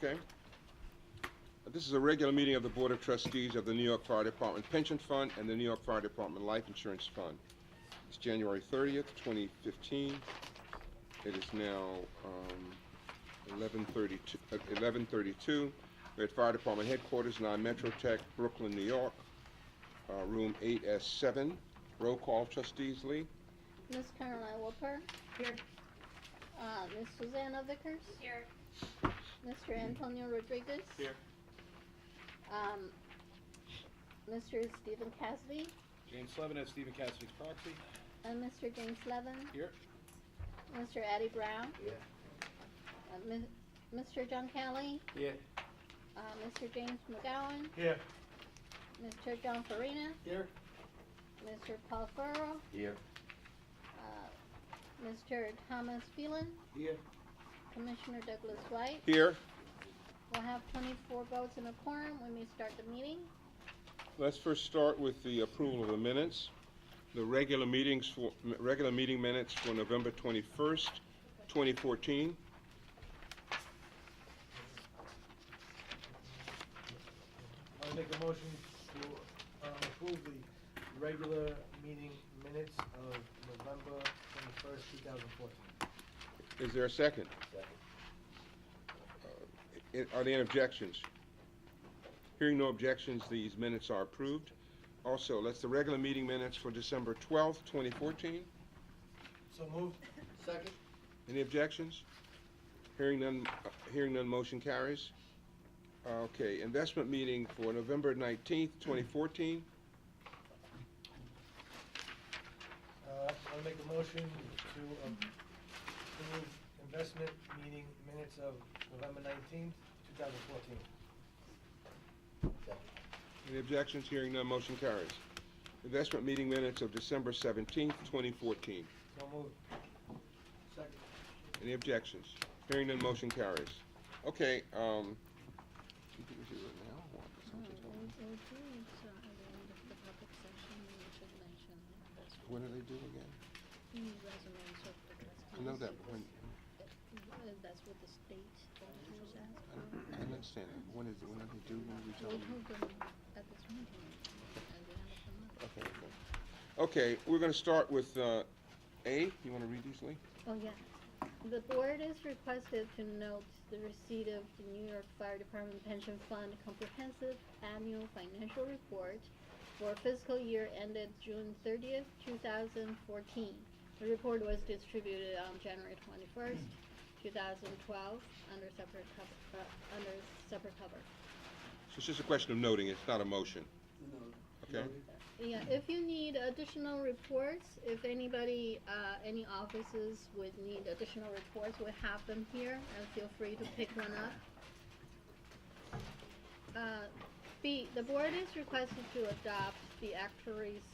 Okay. This is a regular meeting of the Board of Trustees of the New York Fire Department Pension Fund and the New York Fire Department Life Insurance Fund. It's January 30th, 2015. It is now 11:32. We're at Fire Department Headquarters, 9 Metro Tech, Brooklyn, New York, room 8S7. Roll call, Trustees Lee. Miss Caroline Wolper. Here. Miss Susanna Vickers. Here. Mr. Antonio Rodriguez. Here. Mr. Stephen Cassidy. James Levin as Stephen Cassidy's proxy. And Mr. James Levin. Here. Mr. Eddie Brown. Here. Mr. John Kelly. Here. Mr. James McGowan. Here. Mr. John Farina. Here. Mr. Paul Furrow. Here. Mr. Thomas Phelan. Here. Commissioner Douglas White. Here. We'll have 24 votes in a quorum when we start the meeting. Let's first start with the approval of the minutes. The regular meeting minutes for November 21st, 2014. I'll make a motion to approve the regular meeting minutes of November 21st, 2014. Is there a second? Are there any objections? Hearing no objections, these minutes are approved. Also, let's the regular meeting minutes for December 12th, 2014. So moved. Second. Any objections? Hearing none, motion carries. Okay, investment meeting for November 19th, 2014. I'll make a motion to approve investment meeting minutes of November 19th, 2014. Any objections? Hearing none, motion carries. Investment meeting minutes of December 17th, 2014. So moved. Second. Any objections? Hearing none, motion carries. Okay, you think we should do it now, or what? That's what you're telling me. What do they do again? I know that, but when, That's what the state auditors ask for. I understand that. When do they do, when we tell We them? hold them at this meeting at the end of the month. Okay, okay. Okay, we're gonna start with, A. You wanna read these, Lee? Oh, yeah. The board is requested to note the receipt of the New York Fire Department Pension Fund Comprehensive Annual Financial Report for fiscal year ended June 30th, 2014. The report was distributed on January 21st, 2012, under separate cover. So it's just a question of noting, it's not a motion. Okay? Yeah, if you need additional reports, if anybody, any offices would need additional reports, we have them here, and feel free to pick one up. B, the board is requested to adopt the actuary's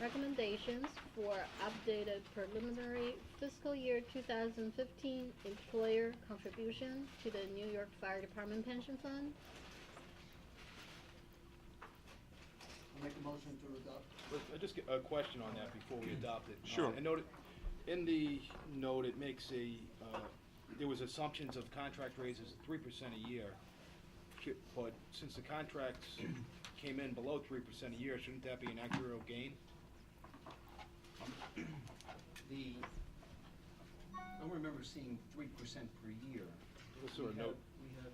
recommendations for updated preliminary fiscal year 2015 employer contribution to the New York Fire Department Pension Fund. I'll make a motion to adopt. I just get a question on that before we adopt it. Sure. I noted, in the note, it makes there was assumptions of contract raises of 3% a year. But since the contracts came in below 3% a year, shouldn't that be an actuarial gain? I don't remember seeing 3% per year. What sort of note? We have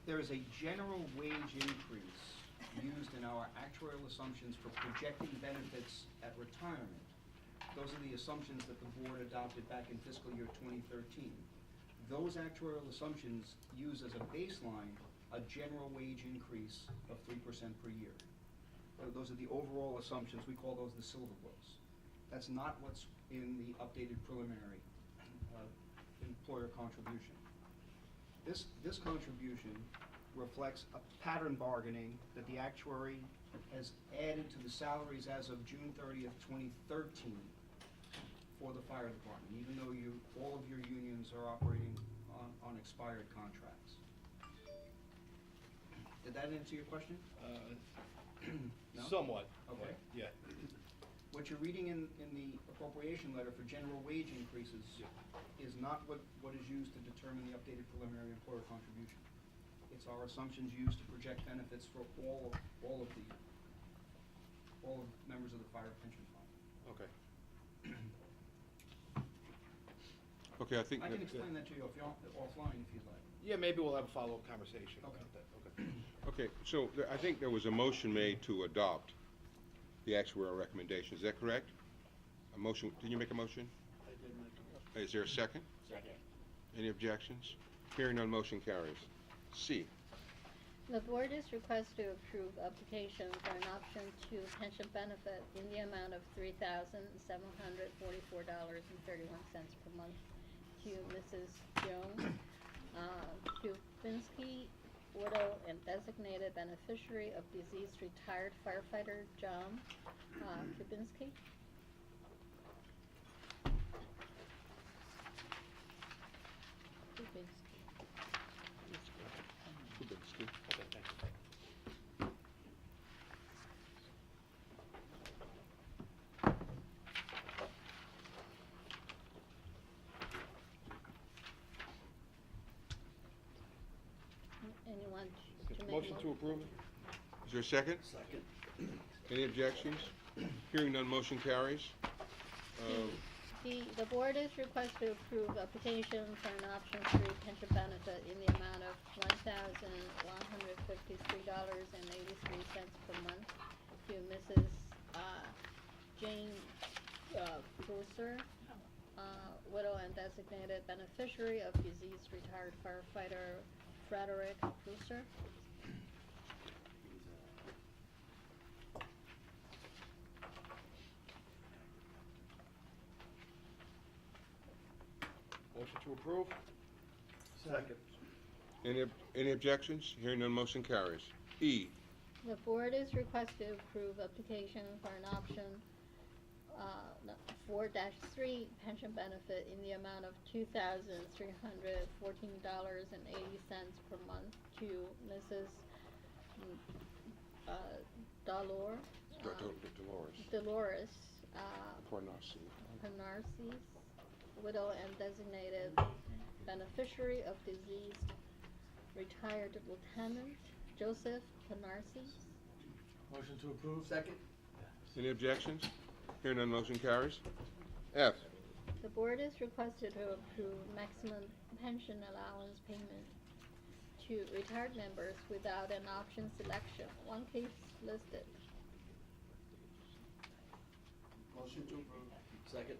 there is a general wage increase used in our actuarial assumptions for projecting benefits at retirement. Those are the assumptions that the board adopted back in fiscal year 2013. Those actuarial assumptions use as a baseline a general wage increase of 3% per year. Those are the overall assumptions. We call those the silver books. That's not what's in the updated preliminary employer contribution. This contribution reflects a pattern bargaining that the actuary has added to the salaries as of June 30th, 2013 for the fire department, even though all of your unions are operating on expired contracts. Did that answer your question? No? Somewhat. Okay. Yeah. What you're reading in the appropriation letter for general wage increases is not what is used to determine the updated preliminary employer contribution. It's our assumptions used to project benefits for all members of the fire pension fund. Okay. Okay, I think. I can explain that to you offline if you'd like. Yeah, maybe we'll have a follow-up conversation Okay. about that. Okay. Okay, so I think there was a motion made to adopt the actuarial recommendation. Is that correct? A motion, did you make a motion? I did make a motion. Is there a second? Second. Any objections? Hearing none, motion carries. C. The board is requested to approve application for an option to pension benefit in the amount of $3,744.31 per month to Mrs. Joan Kubinski, widow and designated beneficiary of deceased retired firefighter John Kubinski. Kubinski. Kubinski. Okay, thank you. Anyone Okay, to make a motion to approve? Is there a second? Second. Any objections? Hearing none, motion carries. The board is requested to approve application for an option-free pension benefit in the amount of $1,153.83 per month to Mrs. Jane Cruiser, widow and designated beneficiary of deceased retired firefighter Frederick Cruiser. Motion to approve? Second. Any objections? Hearing none, motion carries. E. The board is requested to approve application for an option 4-3 pension benefit in the amount of $2,314.80 per month to Mrs. Dolores Pornarsi. Panarsis, widow and designated beneficiary of deceased retired Lieutenant Joseph Panarsis. Motion to approve. Second. Any objections? Hearing none, motion carries. F. The board is requested to approve maximum pension allowance payment to retired members without an option selection. One case listed. Motion to approve. Second.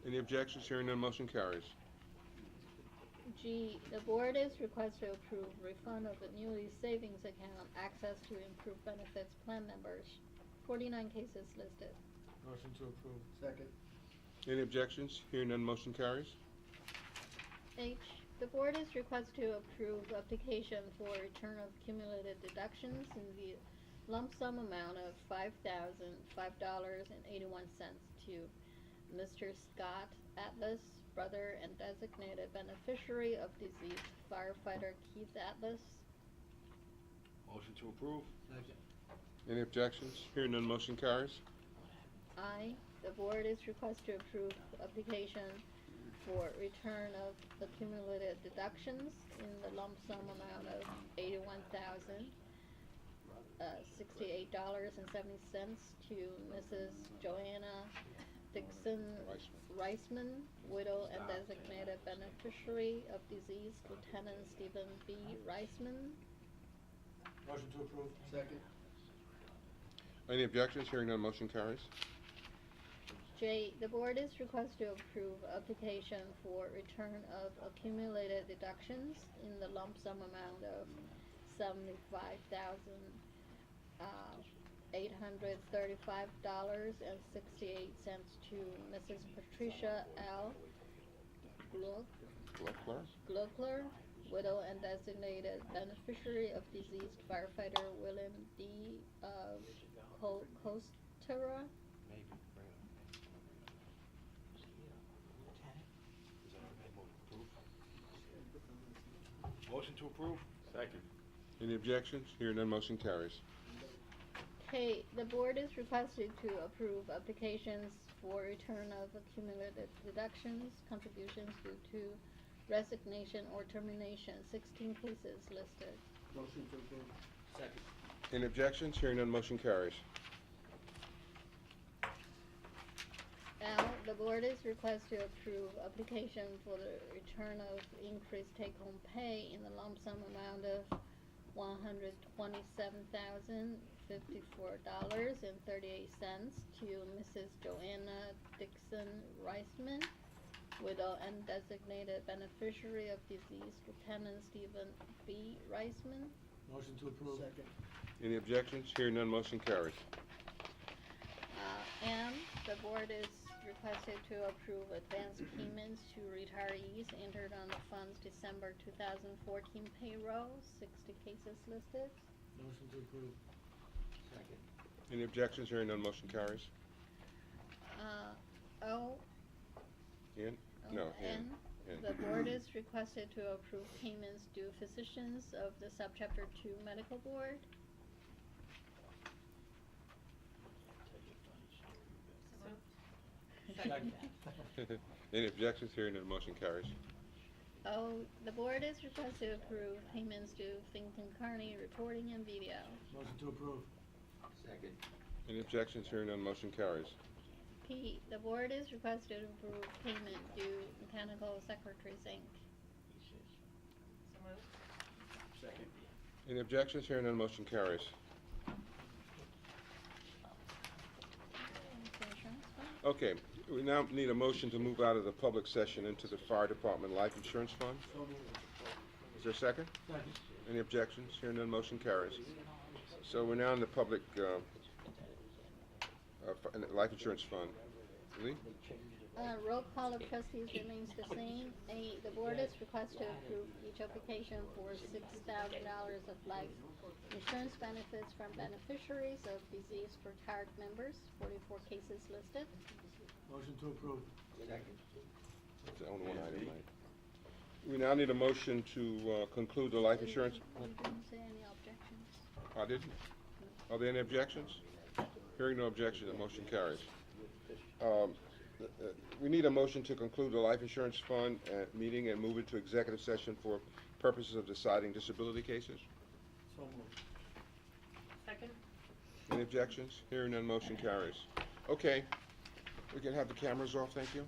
Any objections? Hearing none, motion carries. G, the board is requested to approve refund of annuity savings account access to improved benefits plan members. 49 cases listed. Motion to approve. Second. Any objections? Hearing none, motion carries. H, the board is requested to approve application for return of cumulative deductions in the lump sum amount of $5,005.81 to Mr. Scott Atlas, brother and designated beneficiary of deceased firefighter Keith Atlas. Motion to approve? Second. Any objections? Hearing none, motion carries. I, the board is requested to approve application for return of accumulated deductions in the lump sum amount of $81,068.70 to Mrs. Joanna Dixon Reisman, widow and designated beneficiary of deceased Lieutenant Stephen B. Reisman. Motion to approve. Second. Any objections? Hearing none, motion carries. J, the board is requested to approve application for return of accumulated deductions in the lump sum amount of $75,835.68 to Mrs. Patricia L. Gluckler, widow and designated beneficiary of deceased firefighter William D. Costera. Maybe, bring it up. Motion to approve? Second. Any objections? Hearing none, motion carries. K, Okay, the board is requested to approve applications for return of accumulated deductions, contributions due to resignation or termination, 16 cases listed. Motion to approve. Second. Any objections? Hearing none, motion carries. L, the board is requested to approve application for the return of increased take-home pay in the lump sum amount of $127,054.38 to Mrs. Joanna Dixon Reisman, widow and designated beneficiary of deceased Lieutenant Stephen B. Reisman. Motion to approve. Second. Any objections? Hearing none, motion carries. M, the board is requested to approve advance payments to retirees entered on the fund's December 2014 payroll, 60 cases listed. Motion to approve. Second. Any objections? Hearing none, motion carries. O, N? No, N. N. the board is requested to approve payments due physicians of the Subchapter 2 Medical Board. Second. Any objections? Hearing none, motion carries. O, the board is requested to approve payments due Finton Kearney Reporting and Video. Motion to approve. Second. Any objections? Hearing none, motion carries. P, the board is requested to approve payment due Mechanical Secretaries, Inc. Second. Any objections? Hearing none, motion carries. Insurance fund. Okay, we now need a motion to move out of the public session into the fire department life insurance fund. So moved. Is there a second? Second. Any objections? Hearing none, motion carries. So we're now in the public, life insurance fund. Lee? Roll call of trustees remains the same. A, the board is requested to approve each application for $6,000 of life insurance benefits from beneficiaries of deceased retired members, 44 cases listed. Motion to approve. Second. That's the only one item, right? We now need a motion to conclude the life insurance. We didn't say any objections. I didn't? Are there any objections? Hearing no objection, the motion carries. We need a motion to conclude the life insurance fund meeting and move it to executive session for purposes of deciding disability cases. So moved. Second? Any objections? Hearing none, motion carries. Okay, we can have the cameras off, thank you.